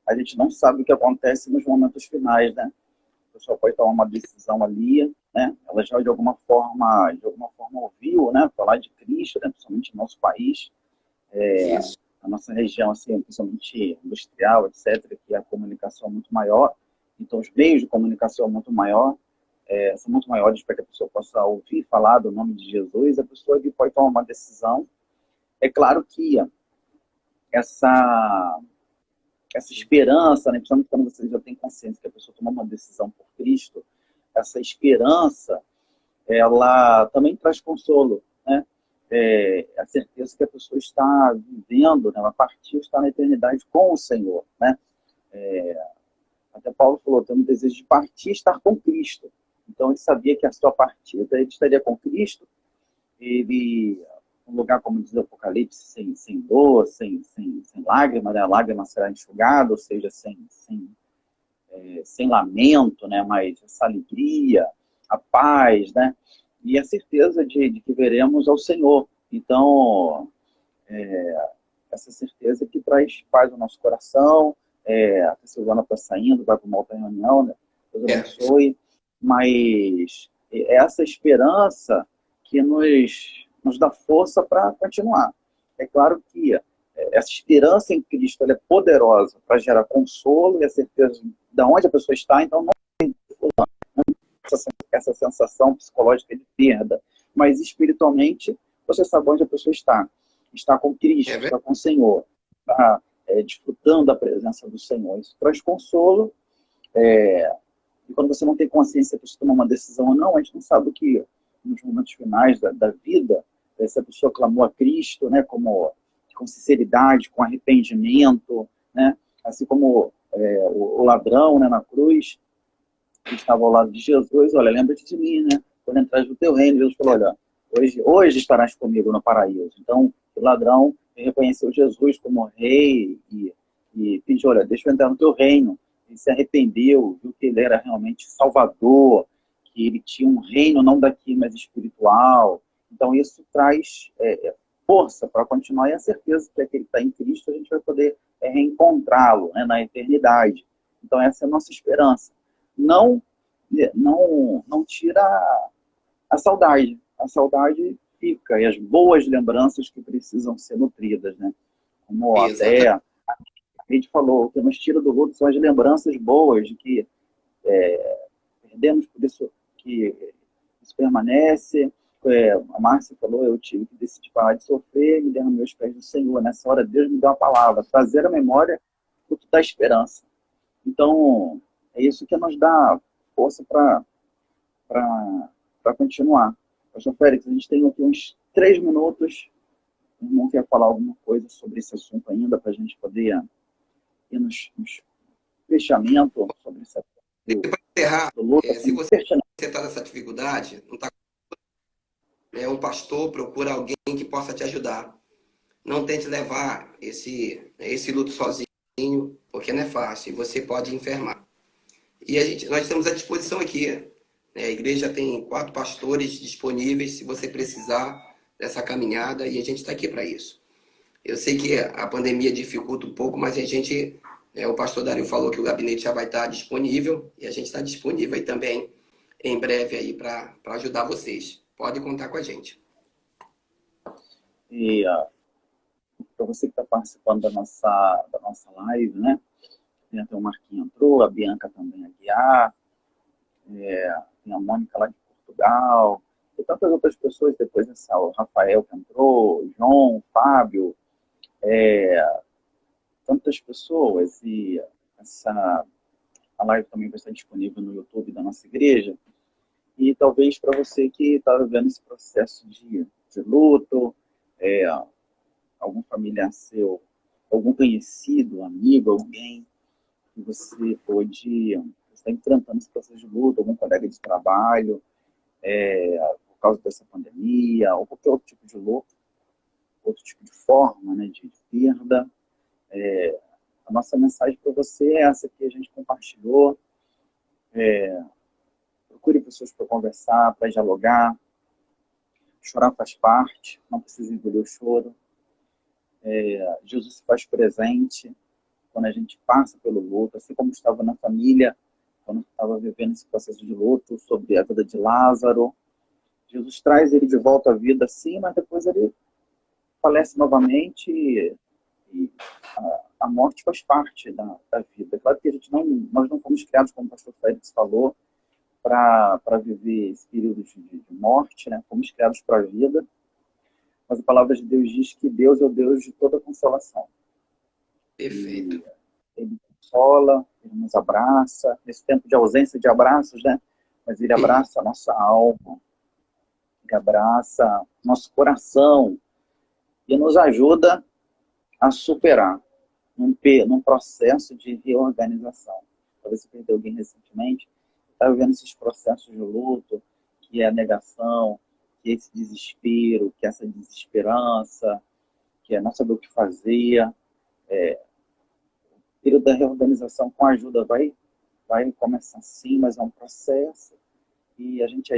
a gente não sabe o que acontece nos momentos finais, né? A pessoa pode tomar uma decisão ali, né? Ela já de alguma forma ouviu, né? Falar de Cristo, né? Principalmente no nosso país, Isso. a nossa região, assim, principalmente industrial, etc., que a comunicação é muito maior, então os meios de comunicação são muito maiores para que a pessoa possa ouvir falar do nome de Jesus, a pessoa ali pode tomar uma decisão. É claro que essa esperança, né, principalmente quando você já tem consciência que a pessoa tomou uma decisão por Cristo, essa esperança, ela também traz consolo, né? A certeza que a pessoa está vivendo, né, ela partiu, está na eternidade com o Senhor, né? Até Paulo falou, tem um desejo de partir e estar com Cristo. Então ele sabia que a sua partida, ele estaria com Cristo, um lugar, como diz o Apocalipse, sem dor, sem lágrima, né? A lágrima será enxugada, ou seja, sem lamento, né? Mas essa alegria, a paz, né? E a certeza de que veremos ao Senhor. Então, essa certeza que traz paz ao nosso coração. A Silvana está saindo, vai para uma outra reunião, né? Deus abençoe. Mas é essa esperança que nos dá força para continuar. É claro que essa esperança em Cristo ela é poderosa para gerar consolo e a certeza de onde a pessoa está, então não tem essa sensação psicológica de perda, mas espiritualmente você sabe onde a pessoa está com Cristo, está com o Senhor, está desfrutando da presença do Senhor. Isso traz consolo, e quando você não tem consciência se você tomar uma decisão ou não, a gente não sabe o que nos momentos finais da vida, se a pessoa clamou a Cristo, né, com sinceridade, com arrependimento, né, assim como o ladrão, né, na cruz, que estava ao lado de Jesus, olha, lembra-te de mim, né, quando entras no teu reino, Jesus falou, olha, hoje estarás comigo no paraíso. Então, o ladrão reconheceu Jesus como rei e pediu, olha, deixa eu entrar no teu reino. Ele se arrependeu, viu que ele era realmente salvador, que ele tinha um reino não daqui, mas espiritual. Então isso traz força para continuar e a certeza que aquele que está em Cristo a gente vai poder reencontrá-lo, né, na eternidade. Então essa é a nossa esperança. Não tira a saudade. A saudade fica, e as boas lembranças que precisam ser nutridas, né? Como até a gente falou, que nos tira do luto são as lembranças boas de que perdemos, por isso que isso permanece. A Márcia falou, eu tive que decidir parar de sofrer, me derramei aos pés do Senhor. Nessa hora, Deus me deu uma palavra, trazer a memória o que dá esperança. Então, é isso que nos dá força para continuar. Pastor Félix, a gente tem aqui uns 3 minutos. O irmão quer falar alguma coisa sobre esse assunto ainda, para a gente poder ir nos fechamento sobre esse assunto Para encerrar, do luto. se você está nessa dificuldade, não tá, um pastor, procura alguém que possa te ajudar. Não tente levar esse luto sozinho, porque não é fácil, você pode enfermar. E nós estamos à disposição aqui. A igreja tem 4 pastores disponíveis, se você precisar dessa caminhada, e a gente está aqui para isso. Eu sei que a pandemia dificulta um pouco, mas o pastor Dario falou que o gabinete já vai estar disponível, e a gente está disponível aí também, em breve, aí para ajudar vocês. Pode contar com a gente. E para você que está participando da nossa live, né? Tem até o Marquinhos entrou, a Bianca também, a Guiar, tem a Mônica lá de Portugal, e tantas outras pessoas depois, o Rafael que entrou, o João, o Fábio, tantas pessoas, e a live também vai estar disponível no YouTube da nossa igreja, e talvez para você que está vivendo esse processo de luto, algum familiar seu, algum conhecido, amigo, alguém que você está enfrentando esse processo de luto, algum colega de trabalho, por causa dessa pandemia, ou qualquer outro tipo de luto, outro tipo de forma, né, de perda. A nossa mensagem para você é essa que a gente compartilhou. Procure pessoas para conversar, para dialogar. Chorar faz parte, não precisa engolir o choro. Jesus se faz presente quando a gente passa pelo luto, assim como estava na família, quando estava vivendo esse processo de luto sobre a vida de Lázaro. Jesus traz ele de volta à vida, sim, mas depois ele falece novamente, e a morte faz parte da vida. É claro que nós não fomos criados, como o pastor Félix falou, para viver esse período de morte, né? Fomos criados para a vida, mas a palavra de Deus diz que Deus é o Deus de toda consolação. Perfeito. E ele consola, ele nos abraça, nesse tempo de ausência de abraços, né? Mas ele abraça a nossa alma, ele abraça nosso coração e nos ajuda a superar num processo de reorganização. Talvez você perdeu alguém recentemente, está vivendo esses processos de luto, que é a negação, que é esse desespero, que é essa desesperança, que é não saber o que fazer. O período da reorganização com ajuda vai começar sim, mas é um processo. E a gente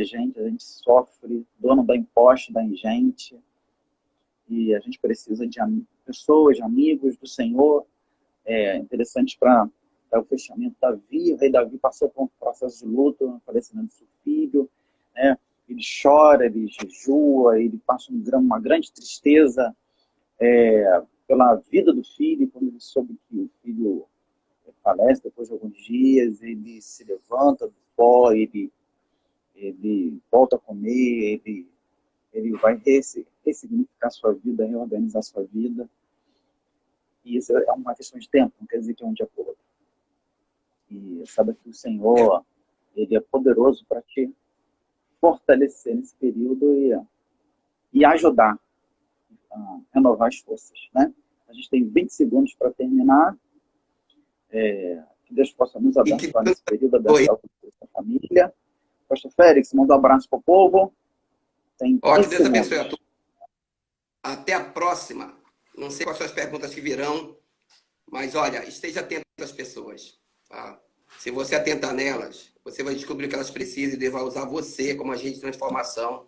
sofre, dono da imposta da gente, e a gente precisa de pessoas, de amigos do Senhor. Interessante para o fechamento. Davi, o rei Davi passou por um processo de luto no falecimento do seu filho, né? Ele chora, ele jejua, ele passa uma grande tristeza pela vida do filho. Quando ele soube que o filho falece depois de alguns dias, ele se levanta do pó, ele volta a comer, ele vai ressignificar sua vida, reorganizar sua vida. E isso é uma questão de tempo, não quer dizer que é um dia por outro. E sabe que o Senhor, ele é poderoso para te fortalecer nesse período e ajudar a renovar as forças, né? A gente tem 20 segundos para terminar. Que Deus possa nos abençoar nesse período, abençoar a família. Pastor Félix, manda um abraço para o povo. Tem 15 que Deus abençoe segundos. a todos. Até a próxima. Não sei quais são as perguntas que virão, mas olha, esteja atento às pessoas. Tá? Se você atentar nelas, você vai descobrir o que elas precisam e Deus vai usar você como agente de transformação